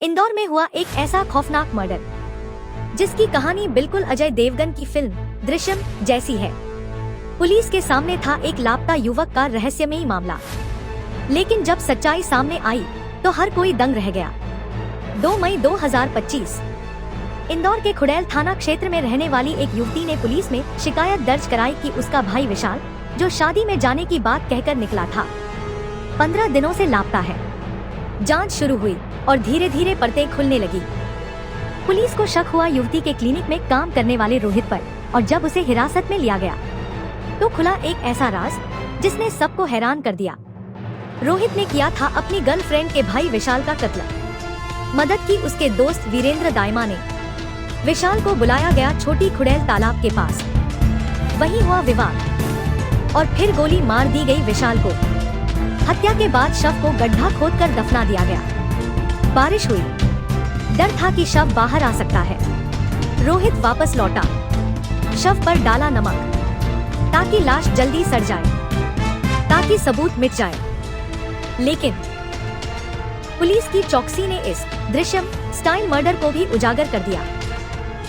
इंदौर में हुआ एक ऐसा खौफनाक मर्डर जिसकी कहानी बिल्कुल अजय देवगन की फिल्म दृश्यम जैसी है। पुलिस के सामने था एक लापता युवक का रहस्यमयी मामला, लेकिन जब सच्चाई सामने आई तो हर कोई दंग रह गया। 2 मई 2025 इंदौर के खुड़ैल थाना क्षेत्र में रहने वाली एक युवती ने पुलिस में शिकायत दर्ज कराई कि उसका भाई विशाल, जो शादी में जाने की बात कहकर निकला था, 15 दिनों से लापता है। जांच शुरू हुई और धीरे धीरे परतें खुलने लगी। पुलिस को शक हुआ युवती के क्लिनिक में काम करने वाले रोहित पर, और जब उसे हिरासत में लिया गया तो खुला एक ऐसा राज जिसने सबको हैरान कर दिया। रोहित ने किया था अपनी गर्लफ्रेंड के भाई विशाल का कत्ल। मदद की उसके दोस्त वीरेंद्र दायमा ने। विशाल को बुलाया गया छोटी खुड़ैल तालाब के पास, वहीं हुआ विवाद और फिर गोली मार दी गई विशाल को। हत्या के बाद शव को गड्ढा खोदकर दफना दिया गया। बारिश हुई, डर था कि शव बाहर आ सकता है। रोहित वापस लौटा, शव पर डाला नमक ताकि लाश जल्दी सड़ जाए, ताकि सबूत मिट जाए। लेकिन पुलिस की चौकसी ने इस दृश्यम स्टाइल मर्डर को भी उजागर कर दिया।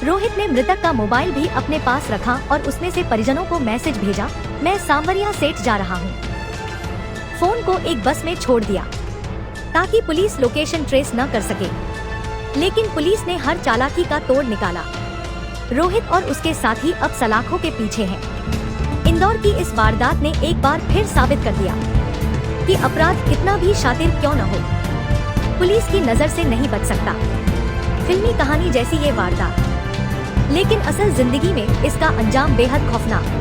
रोहित ने मृतक का मोबाइल भी अपने पास रखा और उसमें से परिजनों को मैसेज भेजा, मैं सांवरिया सेठ जा रहा हूँ। फोन को एक बस में छोड़ दिया ताकि पुलिस लोकेशन ट्रेस न कर सके, लेकिन पुलिस ने हर चालाकी का तोड़ निकाला। रोहित और उसके साथी अब सलाखों के पीछे हैं। इंदौर की इस वारदात ने एक बार फिर साबित कर दिया कि अपराध कितना भी शातिर क्यों न हो, पुलिस की नजर से नहीं बच सकता। फिल्मी कहानी जैसी ये वारदात, लेकिन असल जिंदगी में इसका अंजाम बेहद खौफनाक।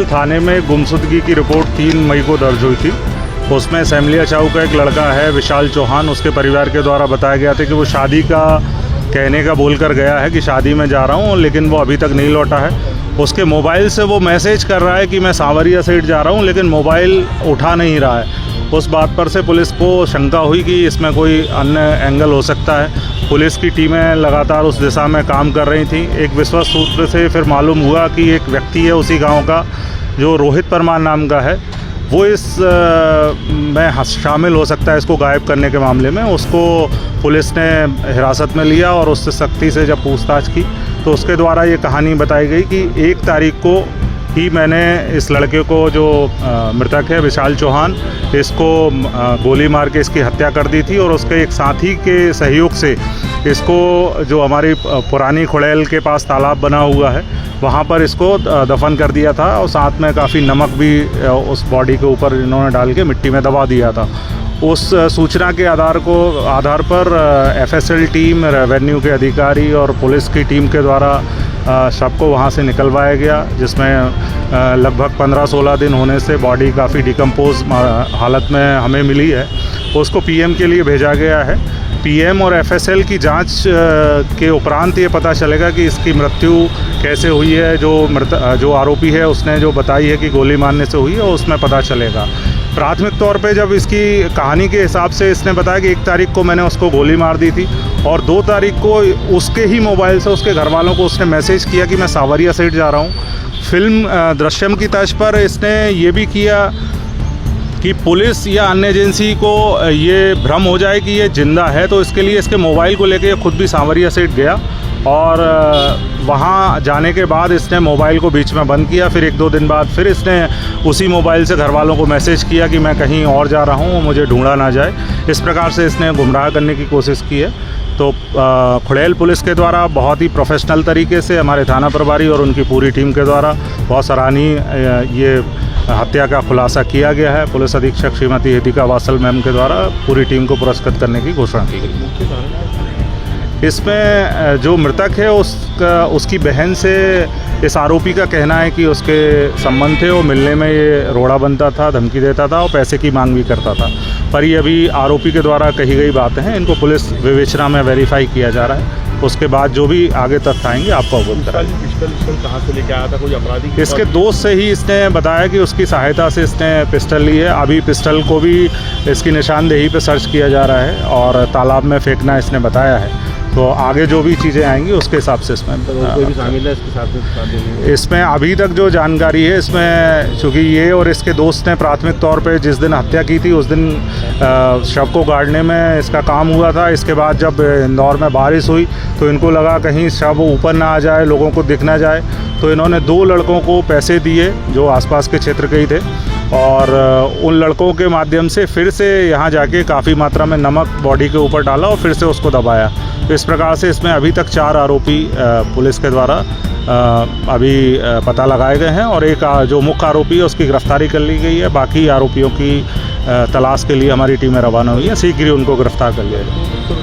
थाने में गुमशुदगी की रिपोर्ट 3 मई को दर्ज हुई थी। उसमें सैमलिया चाऊ का एक लड़का है विशाल चौहान, उसके परिवार के द्वारा बताया गया था कि वो शादी का कहने का बोलकर गया है कि शादी में जा रहा हूँ, लेकिन वो अभी तक नहीं लौटा है। उसके मोबाइल से वो मैसेज कर रहा है कि मैं सांवरिया सेठ जा रहा हूँ, लेकिन मोबाइल उठा नहीं रहा है। उस बात पर से पुलिस को शंका हुई कि इसमें कोई अन्य एंगल हो सकता है। पुलिस की टीमें लगातार उस दिशा में काम कर रही थी। एक विश्वस्त सूत्र से फिर मालूम हुआ कि एक व्यक्ति है उसी गांव का, जो रोहित परमार नाम का है, वो इस में शामिल हो सकता है इसको गायब करने के मामले में। उसको पुलिस ने हिरासत में लिया और उससे सख्ती से जब पूछताछ की तो उसके द्वारा ये कहानी बताई गई कि 1 तारीख को ही मैंने इस लड़के को, जो मृतक है विशाल चौहान, इसको गोली मार के इसकी हत्या कर दी थी और उसके एक साथी के सहयोग से इसको, जो हमारी पुरानी खुड़ैल के पास तालाब बना हुआ है, वहाँ पर इसको दफन कर दिया था और साथ में काफ़ी नमक भी उस बॉडी के ऊपर इन्होंने डाल के मिट्टी में दबा दिया था। उस सूचना के आधार पर एफएसएल टीम, रेवेन्यू के अधिकारी और पुलिस की टीम के द्वारा शव को वहाँ से निकलवाया गया, जिसमें लगभग 15-16 दिन होने से बॉडी काफ़ी डिकम्पोज हालत में हमें मिली है। उसको पीएम के लिए भेजा गया है। पीएम और एफएसएल की जांच के उपरांत ये पता चलेगा कि इसकी मृत्यु कैसे हुई है। जो आरोपी है उसने जो बताई है कि गोली मारने से हुई है, उसमें पता चलेगा। प्राथमिक तौर पे जब इसकी कहानी के हिसाब से इसने बताया कि 1 तारीख को मैंने उसको गोली मार दी थी और 2 तारीख को उसके ही मोबाइल से उसके घर वालों को उसने मैसेज किया कि मैं सांवरिया सेठ जा रहा हूँ। फिल्म दृश्यम की तर्ज पर इसने ये भी किया कि पुलिस या अन्य एजेंसी को ये भ्रम हो जाए कि ये जिंदा है, तो इसके लिए इसके मोबाइल को लेके खुद भी सांवरिया सेठ गया और वहाँ जाने के बाद इसने मोबाइल को बीच में बंद किया। फिर 1-2 दिन बाद फिर इसने उसी मोबाइल से घर वालों को मैसेज किया कि मैं कहीं और जा रहा हूँ, मुझे ढूंढा ना जाए। इस प्रकार से इसने गुमराह करने की कोशिश की है। तो खुड़ैल पुलिस के द्वारा बहुत ही प्रोफेशनल तरीके से हमारे थाना प्रभारी और उनकी पूरी टीम के द्वारा बहुत सराहनीय ये हत्या का खुलासा किया गया है। पुलिस अधीक्षक श्रीमती हेदिका वासल मैम के द्वारा पूरी टीम को पुरस्कृत करने की घोषणा की गई। इसमें जो मृतक है उसकी बहन से इस आरोपी का कहना है कि उसके संबंध थे, वो मिलने में ये रोड़ा बनता था, धमकी देता था और पैसे की मांग भी करता था। पर ये अभी आरोपी के द्वारा कही गई बातें हैं, इनको पुलिस विवेचना में वेरीफाई किया जा रहा है। उसके बाद जो भी आगे तथ्य आएंगे आपको अवगत कराएंगे। पिस्टल कहाँ से लेके आया था, कोई अपराधी? इसके दोस्त से ही इसने बताया कि उसकी सहायता से इसने पिस्टल ली है। अभी पिस्टल को भी इसकी निशानदेही पे सर्च किया जा रहा है और तालाब में फेंकना इसने बताया है। तो आगे जो भी चीज़ें आएंगी उसके हिसाब से इसमें तो कोई भी शामिल है इसके साथ देने में? इसमें अभी तक जो जानकारी है इसमें, चूँकि ये और इसके दोस्त ने प्राथमिक तौर पे जिस दिन हत्या की थी उस दिन शव को गाड़ने में इसका काम हुआ था। इसके बाद जब इंदौर में बारिश हुई तो इनको लगा कहीं शव ऊपर ना आ जाए, लोगों को दिख ना जाए, तो इन्होंने 2 लड़कों को पैसे दिए जो आसपास के क्षेत्र के ही थे, और उन लड़कों के माध्यम से फिर से यहाँ जाके काफ़ी मात्रा में नमक बॉडी के ऊपर डाला और फिर से उसको दबाया। तो इस प्रकार से इसमें अभी तक 4 आरोपी पुलिस के द्वारा अभी पता लगाए गए हैं, और एक जो मुख्य आरोपी है उसकी गिरफ्तारी कर ली गई है। बाकी आरोपियों की तलाश के लिए हमारी टीमें रवाना हुई हैं, शीघ्र ही उनको गिरफ्तार कर लिया जाएगा।